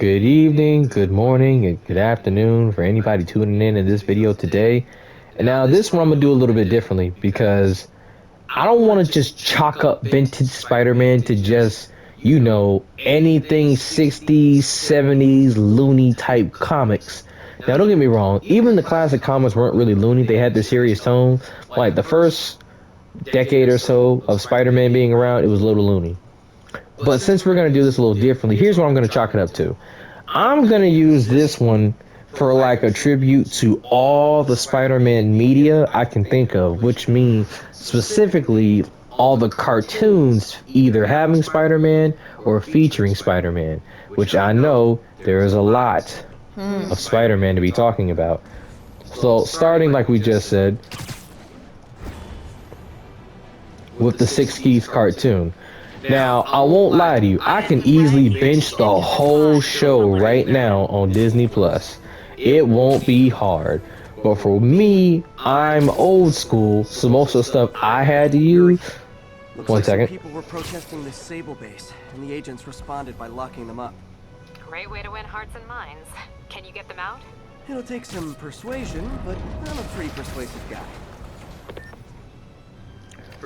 Good evening, good morning, and good afternoon for anybody tuning in this video today. And now this one I'm going to do a little bit differently because I don't want to just chalk up vintage Spider-Man to just, anything 60s, 70s, loony type comics. Now don't get me wrong, even the classic comics weren't really loony, they had the serious tone. Like the first decade or so of Spider-Man being around, it was a little loony. But since we're going to do this a little differently, here's what I'm going to chalk it up to. I'm going to use this one for like a tribute to all the Spider-Man media I can think of, which means specifically all the cartoons either having Spider-Man or featuring Spider-Man, which I know there is a lot of Spider-Man to be talking about. So starting like we just said with the Six Keys cartoon. Now, I won't lie to you, I can easily binge the whole show right now on Disney Plus. It won't be hard. But for me, I'm old school, so most of the stuff I had to use... One second. People were protesting this Sable base, and the agents responded by locking them up. Great way to win hearts and minds. Can you get them out? It'll take some persuasion, but I'm a pretty persuasive guy.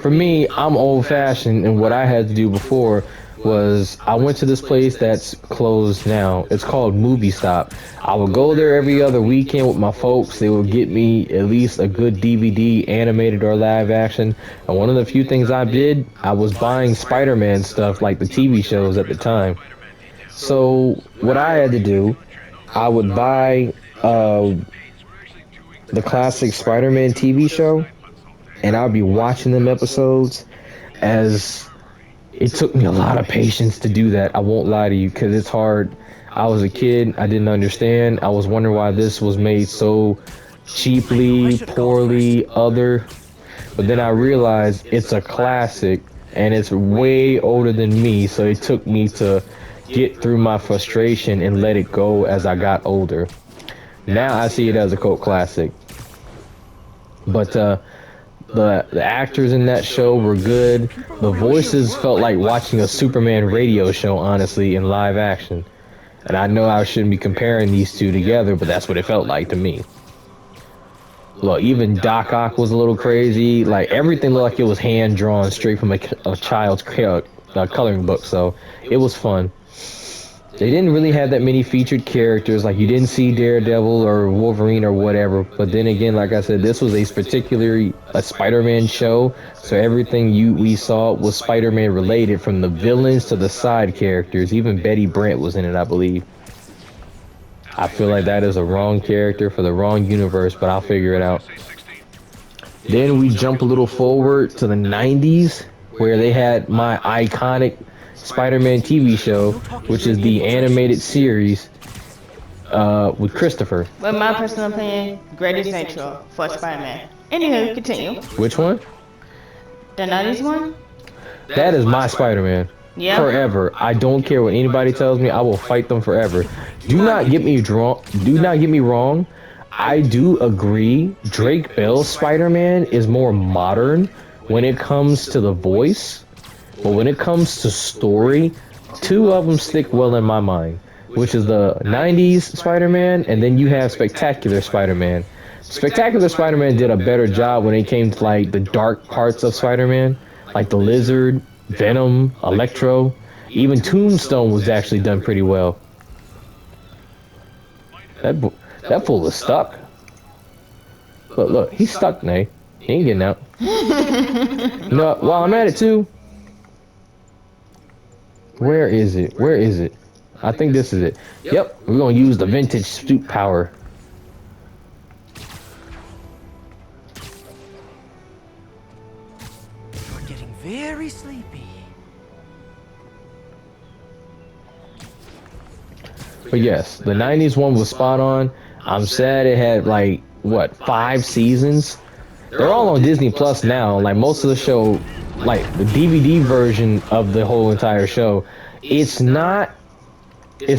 For me, I'm old-fashioned, and what I had to do before was I went to this place that's closed now. It's called Movie Stop. I would go there every other weekend with my folks. They would get me at least a good DVD, animated or live action. And one of the few things I did, I was buying Spider-Man stuff like the TV shows at the time. So what I had to do, I would buy the classic Spider-Man TV show, and I'll be watching them episodes. As it took me a lot of patience to do that, I won't lie to you, because it's hard. I was a kid, I didn't understand. I was wondering why this was made so cheaply, poorly, other. But then I realized it's a classic, and it's way older than me, so it took me to get through my frustration and let it go as I got older. Now I see it as a cult classic. But the actors in that show were good. The voices felt like watching a Superman radio show, honestly, in live action. And I know I shouldn't be comparing these two together, but that's what it felt like to me. Look, even Doc Ock was a little crazy. Like, everything looked like it was hand-drawn straight from a child's coloring book, so it was fun. They didn't really have that many featured characters, like you didn't see Daredevil or Wolverine or whatever, but then again, like I said, this was particularly a Spider-Man show, so everything we saw was Spider-Man related, from the villains to the side characters. Even Betty Brant was in it, I believe. I feel like that is a wrong character for the wrong universe, but I'll figure it out. Then we jump a little forward to the 90s, where they had my iconic Spider-Man TV show, which is the animated series with Christopher. But my personal opinion, greatest intro for Spider-Man. Anywho, continue. Which one? The 90s one? That is my Spider-Man. Yeah. Forever. I don't care what anybody tells me. I will fight them forever. Do not get me wrong. I do agree. Drake Bell's Spider-Man is more modern when it comes to the voice. But when it comes to story, two of them stick well in my mind, which is the 90s Spider-Man, and then you have Spectacular Spider-Man. Spectacular Spider-Man did a better job when it came to like the dark parts of Spider-Man, like the Lizard, Venom, Electro. Even Tombstone was actually done pretty well. That fool is stuck. Look, he's stuck, Nay. He ain't getting out. You know what? While I'm at it too, where is it? Where is it? I think this is it. Yep, we're gonna use the vintage suit power. You're getting very sleepy. But yes, the 90s one was spot on. I'm sad it had like, what, 5 seasons? They're all on Disney Plus now. Like, most of the show, like the DVD version of the whole entire show, it's not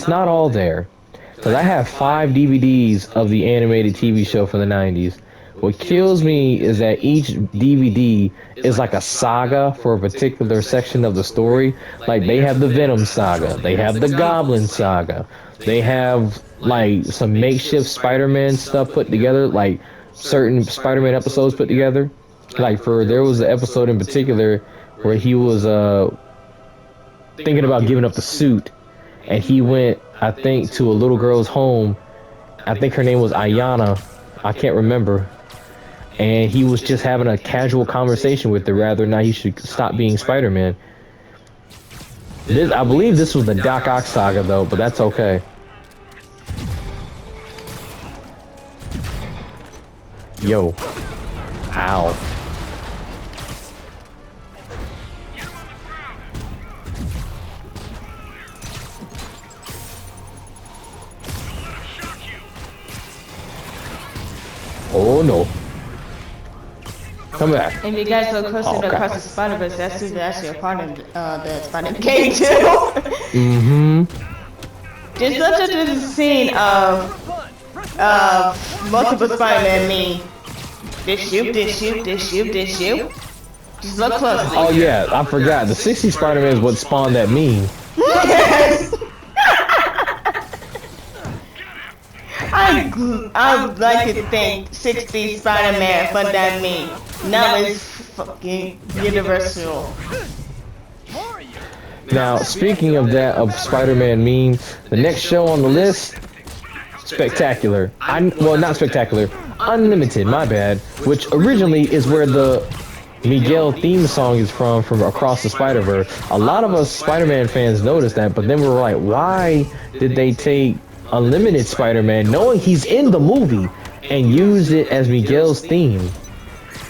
all there. Because I have 5 DVDs of the animated TV show for the 90s, What kills me is that each DVD is like a saga for a particular section of the story. Like they have the Venom saga, they have the Goblin saga, they have like some makeshift Spider-Man stuff put together, like certain Spider-Man episodes put together. Like there was an episode in particular where he was thinking about giving up the suit, and he went, I think, to a little girl's home. I think her name was Ayana. I can't remember. And he was just having a casual conversation with her, whether or not he should stop being Spider-Man. I believe this was the Doc Ock saga, though, but that's okay. Yo. Ow. Oh no. Come back. If you guys look closer to Okay. Across the Spider-Verse, that's actually a part of the Spider-Man game too. Mm-hmm. Just look at the scene of multiple Spider-Man me. This you, this you, this you, this you. Just look closely. Oh yeah, I forgot. The 60 Spider-Man is what spawned that meme. I would like to thank 60 Spider-Man for that meme. Now it's fucking universal. Now, speaking of that, of Spider-Man meme, the next show on the list, Spectacular. Well, not Spectacular, Unlimited, my bad, which originally is where the Miguel theme song is from Across the Spider-Verse. A lot of us Spider-Man fans noticed that, but then we were like, why did they take Unlimited Spider-Man, knowing he's in the movie, and use it as Miguel's theme?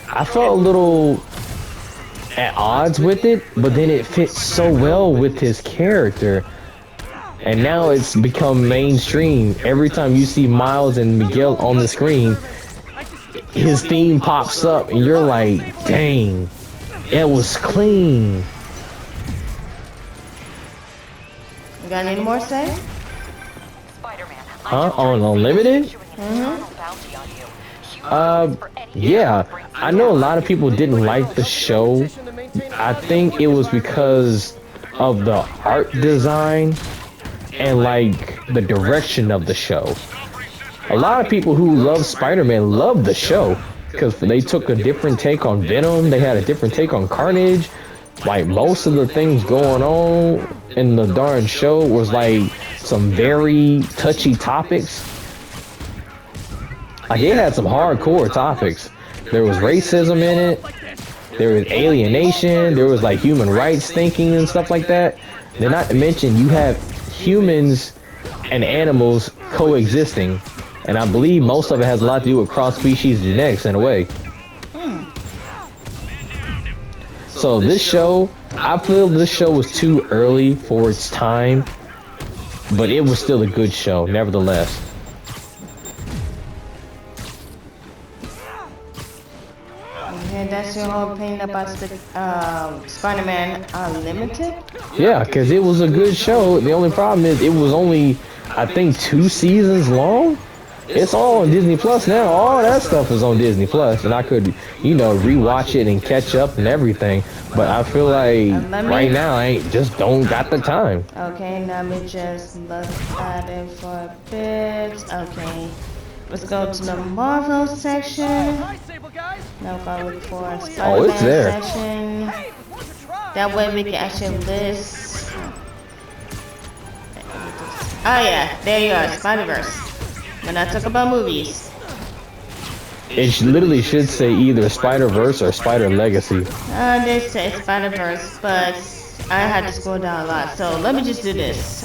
I felt a little at odds with it, but then it fits so well with his character. And now it's become mainstream. Every time you see Miles and Miguel on the screen, his theme pops up, and you're like, dang, it was clean. You got any more to say? Spider-Man. Huh? On Unlimited? Yeah. I know a lot of people didn't like the show. I think it was because of the art design and like the direction of the show. A lot of people who love Spider-Man love the show because they took a different take on Venom. They had a different take on Carnage. Like most of the things going on in the darn show was like some very touchy topics. Like it had some hardcore topics. There was racism in it. There was alienation. There was like human rights thinking and stuff like that. Then not to mention you have humans and animals coexisting. And I believe most of it has a lot to do with cross-species genetics in a way. So this show, I feel this show was too early for its time, but it was still a good show, nevertheless. Okay, that's your whole opinion about Spider-Man Unlimited? Yeah, because it was a good show. The only problem is it was only, I think, 2 seasons long. It's all on Disney Plus now. All that stuff is on Disney Plus, and I could, you know, rewatch it and catch up and everything. But I feel like right now I just don't got the time. Okay, now let me just look at it for a bit. Okay, let's go to the Marvel section. Now go look for Spider-Man it's there. section. That way we can actually list. Oh yeah, there you are, Spider-Verse. When I talk about movies. It literally should say either Spider-Verse or Spider Legacy. They say Spider-Verse, but I had to scroll down a lot. So let me just do this.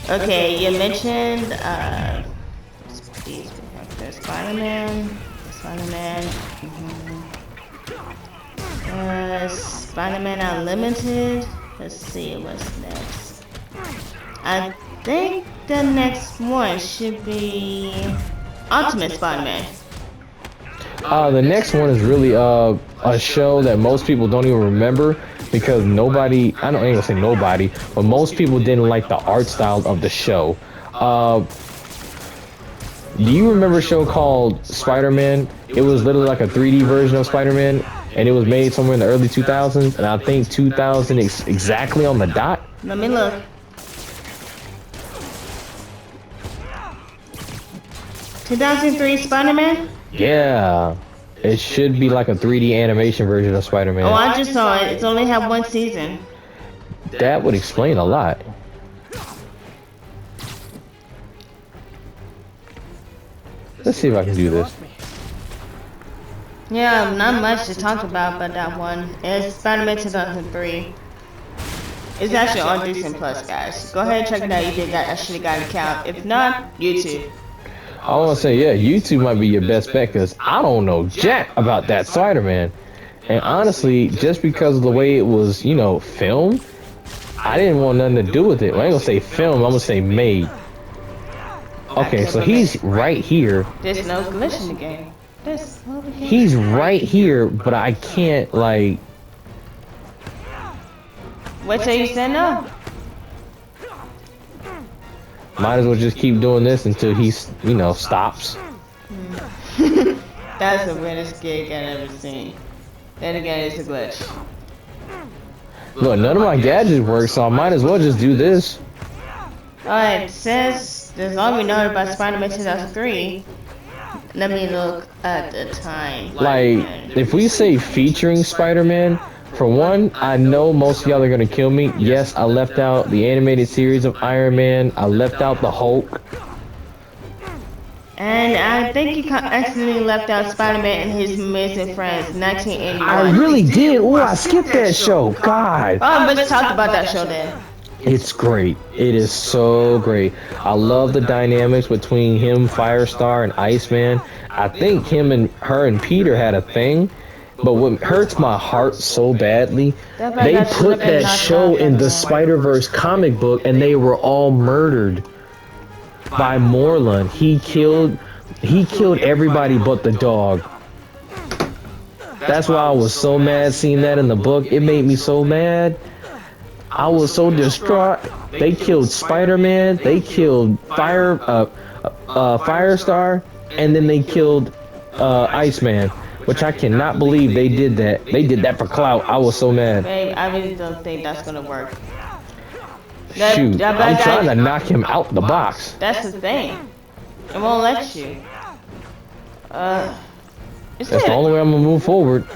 Okay, you mentioned there's Spider-Man, Spider-Man Unlimited. Let's see what's next. I think the next one should be Ultimate Spider-Man. The next one is really a show that most people don't even remember because nobody, I ain't gonna say nobody, but most people didn't like the art style of the show. Do you remember a show called Spider-Man? It was literally like a 3D version of Spider-Man, and it was made somewhere in the early 2000s, and I think 2000 exactly on the dot. Let me look. (2003) Spider-Man? Yeah, it should be like a 3D animation version of Spider-Man. Oh, I just saw it. It's only had one season. That would explain a lot. Let's see if I can do this. Yeah, not much to talk about but that one. It's Spider-Man 2003. It's actually on Disney Plus, guys. Go ahead and check it out. You did got actually got an account. If not, YouTube. I want to say, yeah, YouTube might be your best bet because I don't know jack about that Spider-Man. And honestly, just because of the way it was, you know, filmed, I didn't want nothing to do with it. Well, I ain't gonna say film, I'm gonna say made. Okay, so he's right here. There's no glitch in the game. This over here. He's right here, but I can't, like... Wait till you say no. Might as well just keep doing this until he's, you know, stops. That's the weirdest gig I've ever seen. Then again, it's a glitch. Look, none of my gadgets work, so I might as well just do this. Alright, since there's all we know about Spider-Man 2003, let me look at the time. Like, if we say featuring Spider-Man, for one, I know most of y'all are gonna kill me. Yes, I left out the animated series of Iron Man. I left out the Hulk. And I think you accidentally left out Spider-Man and His Amazing Friends, 1981. I really did. Oh, I skipped that show. God. Oh, let's talk about that show then. It's great. It is so great. I love the dynamics between him, Firestar, and Iceman. I think him and her and Peter had a thing. But what hurts my heart so badly, they put that show in the Spider-Verse comic book and they were all murdered by Morlun. He killed everybody but the dog. That's why I was so mad seeing that in the book. It made me so mad. I was so distraught. They killed Spider-Man, they killed Firestar, and then they killed Iceman. Which I cannot believe they did that. They did that for clout. I was so mad. Babe, I really don't think that's gonna work. Shoot, I'm trying to knock him out the box. That's the thing. It won't let you. That's the only way I'm gonna move forward.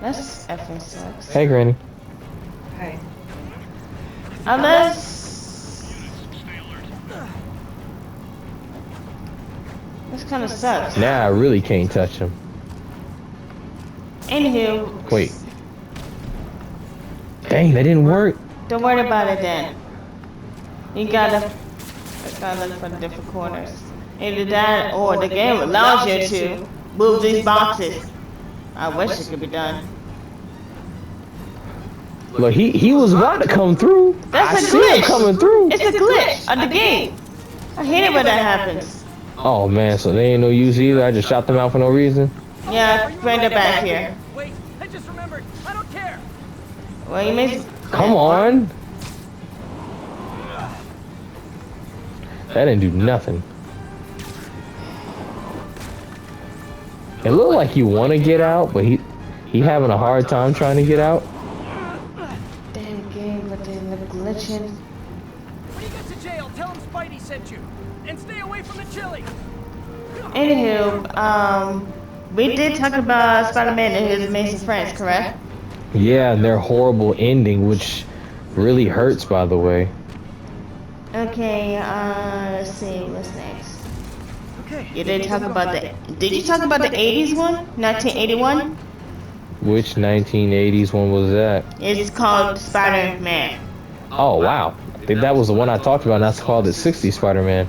That's effing sucks. Hey, Granny. Hey. Unless... This kind of sucks. Now I really can't touch him. Anywho. Wait. Dang, that didn't work. Don't worry about it then. You gotta look for the different corners. Either that or the game allows you to move these boxes. I wish it could be done. Look, he was about to come through. That's a see glitch. him coming through. It's a glitch of the game. I hate it when that happens. Oh man, so they ain't no use either. I just shot them out for no reason. Yeah, bring it back here. Wait, I just remembered. I don't care. Well, you missed. Come on. That didn't do nothing. It looked like you want to get out, but he having a hard time trying to get out. Damn game, but they live glitching. When you get to jail, tell him Spidey sent you. And stay away from the chili. Anywho, we did talk about Spider-Man and His Amazing Friends, correct? Yeah, and their horrible ending, which really hurts, by the way. Okay, let's see, what's next? Okay. You did talk about did you talk about the 80s one? 1981? Which 1980s one was that? It's called Spider-Man. Oh, wow. I think that was the one I talked about, and that's called the 60s Spider-Man.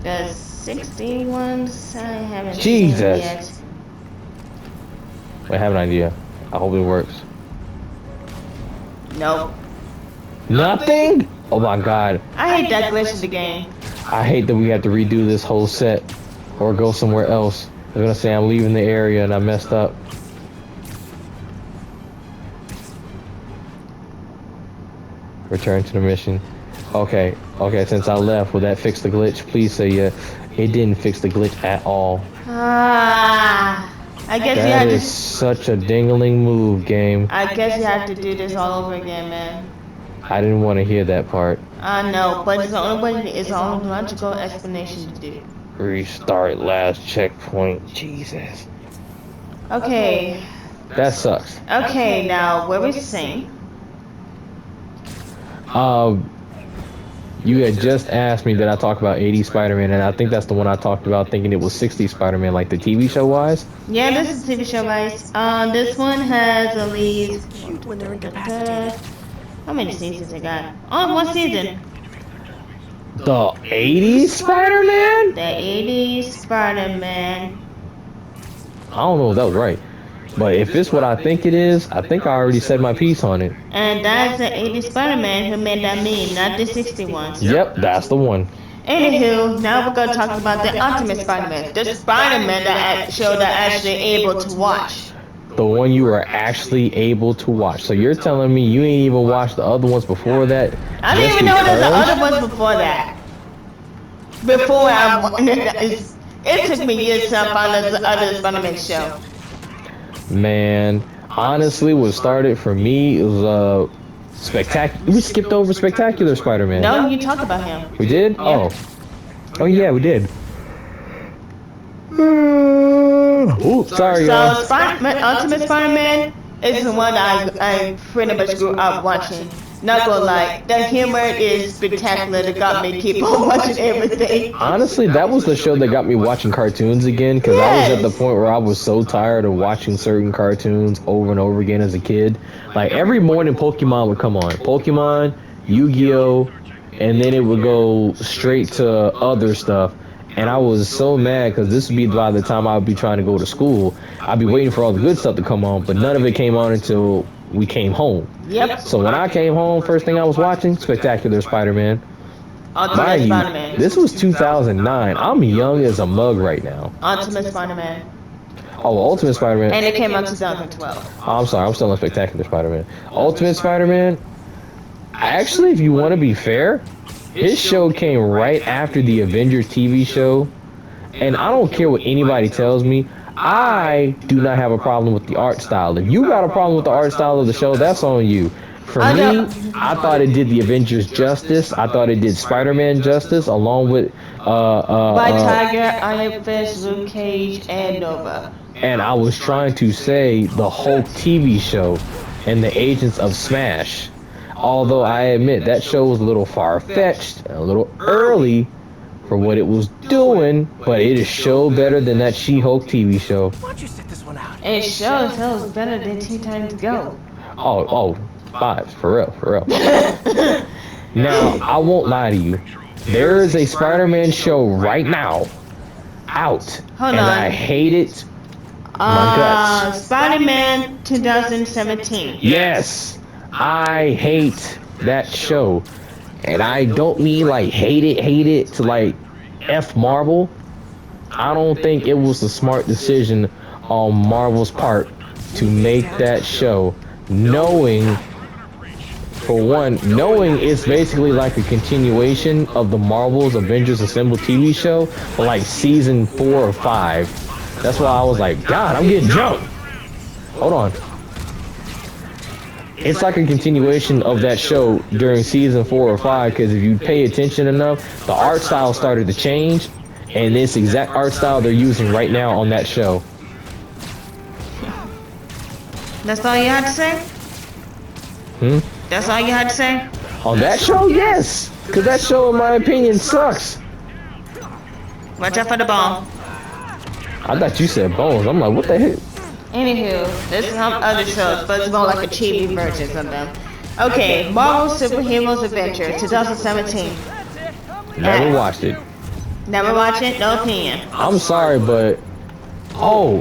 The 60 ones, I haven't Jesus. seen yet. Wait, I have an idea. I hope it works. Nope. Nothing? Oh my god. I hate that glitch in the game. I hate that we have to redo this whole set or go somewhere else. They're gonna say I'm leaving the area and I messed up. Return to the mission. Okay, okay, since I left, will that fix the glitch? Please say yeah. It didn't fix the glitch at all. Ah, I guess you That have is to. such a dingling move, game. I guess you have to do this all over again, man. I didn't want to hear that part. I know, but it's the only way. It's the only logical explanation to do. Restart last checkpoint. Jesus. Okay. That sucks. Okay, now where we sing. You had just asked me that I talk about 80s Spider-Man, and I think that's the one I talked about, thinking it was 60s Spider-Man, like the TV show wise. Yeah, this is a TV show, guys. This one has at least. When they're incapacitated. How many seasons it got? Oh, one season. The 80s Spider-Man? The 80s Spider-Man. I don't know if that was right. But if it's what I think it is, I think I already said my piece on it. And that's the 80s Spider-Man who made that meme, not the 60 ones. Yep, that's the one. Anywho, now we're going to talk about the Ultimate Spider-Man. The Spider-Man that show that actually able to watch. The one you were actually able to watch. So you're telling me you ain't even watched the other ones before that? I didn't even know there's the other ones before that. Before it took me years to find the other Spider-Man show. Man, honestly, what started for me was spectacular. We skipped over Spectacular Spider-Man. No, you talked about him. We did? Yeah. Oh yeah, we did. Oops, sorry, y'all. So Ultimate Spider-Man is the one I pretty much grew up watching. Not gonna lie, the humor is spectacular. That got me keep on watching everything. Honestly, that was the show that got me watching cartoons again, because I was at the point where I was so tired of watching certain cartoons over and over again as a kid. Like every morning Pokemon would come on. Pokemon, Yu-Gi-Oh, and then it would go straight to other stuff. And I was so mad because this would be by the time I would be trying to go to school. I'd be waiting for all the good stuff to come on, but none of it came on until we came home. Yep. So when I came home, first thing I was watching, Spectacular Spider-Man. Ultimate Mind you, Spider-Man. this was 2009. I'm young as a mug right now. Ultimate Spider-Man. Oh, Ultimate Spider-Man. And it came out 2012. Oh, I'm sorry, I'm still on Spectacular Spider-Man. Ultimate Spider-Man, actually, if you want to be fair, his show came right after the Avengers TV show. And I don't care what anybody tells me, I do not have a problem with the art style. If you got a problem with the art style of the show, that's on you. For me, I thought it did the Avengers justice. I thought it did Spider-Man justice, along with White Tiger, Iron Fist, Luke Cage, and Nova. And I was trying to say the Hulk TV show and the Agents of Smash. Although I admit that show was a little far-fetched, and a little early for what it was doing, but it is show better than that She-Hulk TV show. Why'd you sit this one out? And it sure as hell is better than Teen Titans Go. Oh, vibes, for real. Now, I won't lie to you. There is a Spider-Man show right now out, Hold and on. I hate it. My guts. Spider-Man 2017. Yes, I hate that show. And I don't mean like hate it to like F Marvel. I don't think it was a smart decision on Marvel's part to make that show, knowing it's basically like a continuation of the Marvel's Avengers Assemble TV show, but like season 4 or 5. That's why I was like, God, I'm getting jumped. Hold on. It's like a continuation of that show during season 4 or 5, because if you pay attention enough, the art style started to change, and this exact art style they're using right now on that show. That's all you had to say? That's all you had to say? On that show, yes, because that show, in my opinion, sucks. Watch out for the ball. I thought you said bones. I'm like, what the heck? Anywho, there's some other shows, but it's more like a chibi version of them. Okay, Marvel Superheroes Adventure 2017. Never watched it. Never watch it? No opinion. I'm sorry, but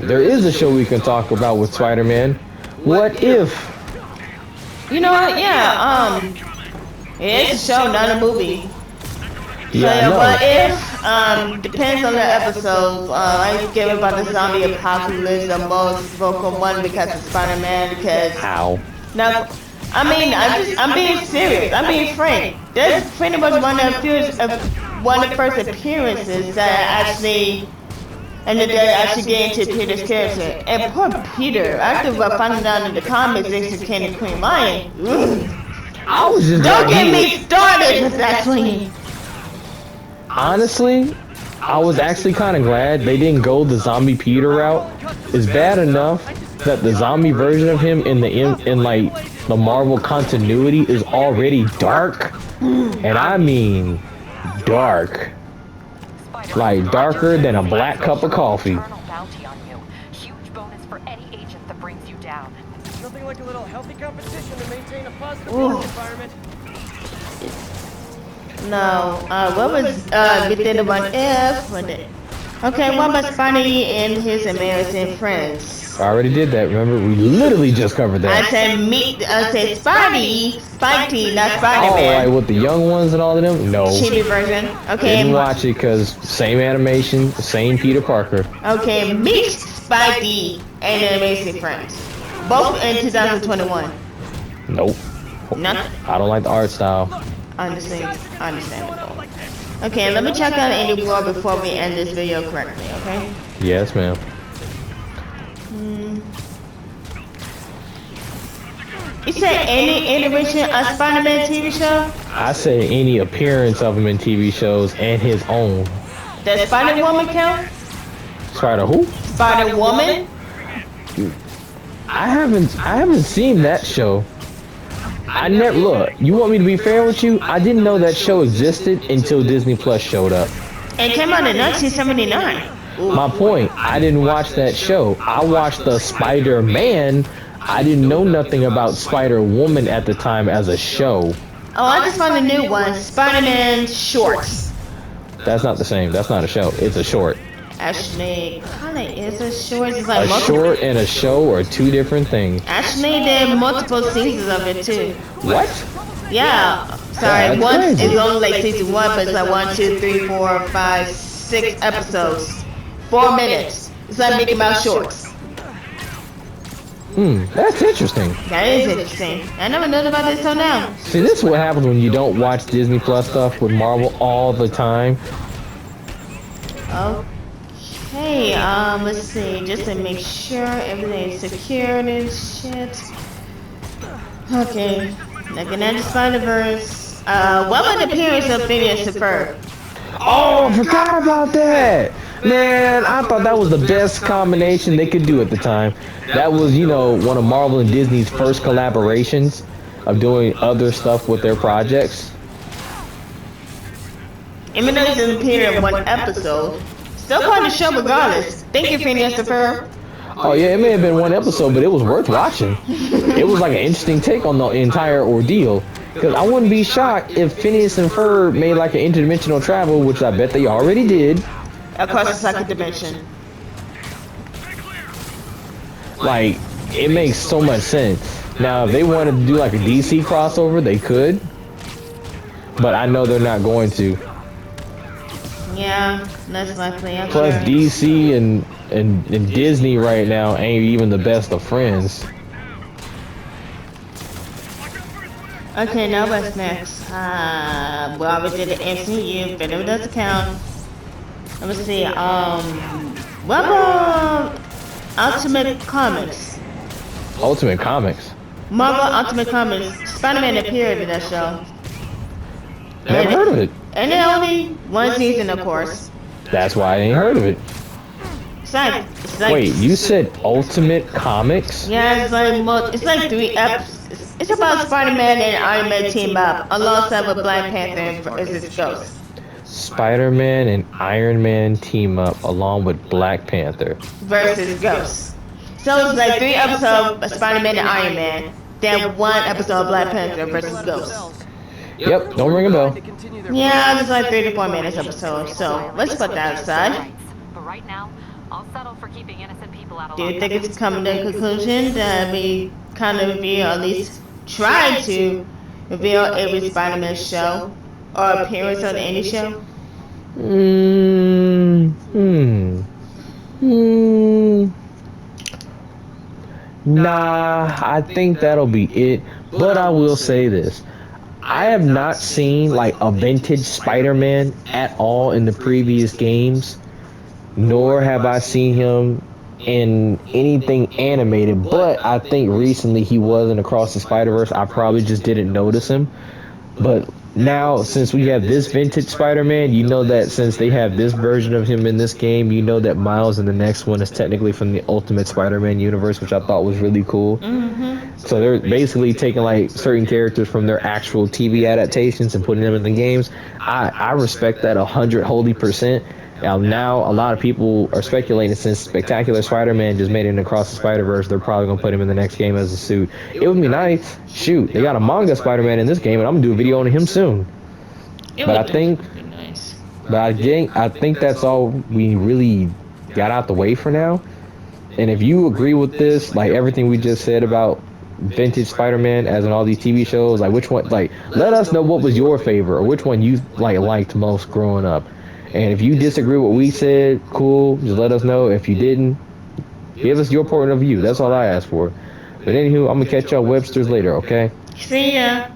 there is a show we can talk about with Spider-Man. What if? You know what? Yeah, it's a show, not a movie. Yeah, I know. What if? Depends on the episode. I give it about the zombie apocalypse, the most vocal one because of Spider-Man. Because How? now, I mean, I'm being serious. I'm being frank. That's pretty much one of the first appearances that I actually, and that actually get into Peter's character. And poor Peter, after finding out in the comics they should King and Queen Lion. I was just Don't get me started with that scene. Honestly, I was actually kind of glad they didn't go the zombie Peter route. It's bad enough that the zombie version of him in like the Marvel continuity is already dark, and I mean dark, like darker than a black cup of coffee. Bounty on you. Huge bonus for any agent that brings you down. Nothing like a little healthy competition to maintain a positive Ooh. work environment. No, what was within the one F? Okay, what about Spidey and his American friends? I already did that. Remember, we literally just covered I that. said Spidey, not Oh, Spider-Man. like with the young ones and all of them? No. Chibi version. Okay. Didn't watch it because same animation, same Peter Parker. Okay, meet Spidey and the Amazing Friends. Both in 2021. Nope. Nothing. I don't like the art style. Understandable. Okay, let me check out any more before we end this video correctly, okay? Yes, ma'am. You said any iteration of Spider-Man TV show? I say any appearance of him in TV shows and his own. Does Spider-Woman count? Spider who? Spider-Woman? I haven't seen that show. I never look. You want me to be fair with you? I didn't know that show existed until Disney Plus showed up. It came out in 1979. My point, I didn't watch that show. I watched the Spider-Man. I didn't know nothing about Spider-Woman at the time as a show. Oh, I just found a new one. Spider-Man Shorts. That's not the same. That's not a show. It's a short. Actually, kinda is a short. It's like A multiple. short and a show are two different things. Actually, there are multiple seasons of it too. What? Yeah. Yeah, Sorry, that's one crazy. is only like season 1, but it's like 1, 2, 3, 4, 5, 6 episodes. 4 minutes. It's like Mickey Mouse shorts. That's interesting. That is interesting. I never knew about this till now. See, this is what happens when you don't watch Disney Plus stuff with Marvel all the time. Okay, let's see, just to make sure everything's secured and shit. Okay, looking at the Spider-Verse. What about the appearance of Phineas and Ferb? Oh, I forgot about that. Man, I thought that was the best combination they could do at the time. That was, you know, one of Marvel and Disney's first collaborations of doing other stuff with their projects. Even though it doesn't appear in one episode, still part of the show regardless. Thank you, Phineas and Ferb. Oh yeah, it may have been one episode, but it was worth watching. It was like an interesting take on the entire ordeal. Because I wouldn't be shocked if Phineas and Ferb made like an interdimensional travel, which I bet they already did. Across the second dimension. Like, it makes so much sense. Now, if they wanted to do like a DC crossover, they could. But I know they're not going to. Yeah, that's likely. I'm Plus, sure. DC and Disney right now ain't even the best of friends. Okay, now what's next? Well, we did the MCU, but it doesn't count. Let me see, what about Ultimate Comics? Ultimate Comics. Marvel Ultimate Comics. Spider-Man appeared in that show. Never heard of it. And then only one season, of course. That's why I ain't heard of it. It's like Wait, you said Ultimate Comics? Yeah, it's like 3 episodes. It's about Spider-Man and Iron Man team up alongside with Black Panther as his ghost. Spider-Man and Iron Man team up along with Black Panther. Versus Ghost. So it's like 3 episodes of Spider-Man and Iron Man, then 1 episode of Black Panther versus Ghost. Yep, don't ring a bell. Yeah, it's like 3 to 4 minutes episode, so let's put that aside. But right now, I'll settle for keeping innocent people out of Do you think it's coming to a conclusion that we kind of reveal, at least try to reveal every Spider-Man show or appearance on any show? Nah, I think that'll be it. But I will say this. I have not seen like a vintage Spider-Man at all in the previous games, nor have I seen him in anything animated. But I think recently he wasn't Across the Spider-Verse. I probably just didn't notice him. But now, since we have this vintage Spider-Man, you know that since they have this version of him in this game, you know that Miles in the next one is technically from the Ultimate Spider-Man universe, which I thought was really cool. So they're basically taking like certain characters from their actual TV adaptations and putting them in the games. I respect that 100% now a lot of people are speculating since Spectacular Spider-Man just made it across the Spider-Verse, they're probably gonna put him in the next game as a suit. It would be nice. Shoot, they got a manga Spider-Man in this game, and I'm gonna do a video on him soon. But I think, I think that's all we really got out the way for now. And if you agree with this, like everything we just said about vintage Spider-Man as in all these TV shows, like which one, like let us know what was your favorite or which one you liked most growing up. And if you disagree with what we said, cool, just let us know. If you didn't, give us your point of view. That's all I ask for. But anywho, I'm going to catch y'all Websters later, okay? See ya.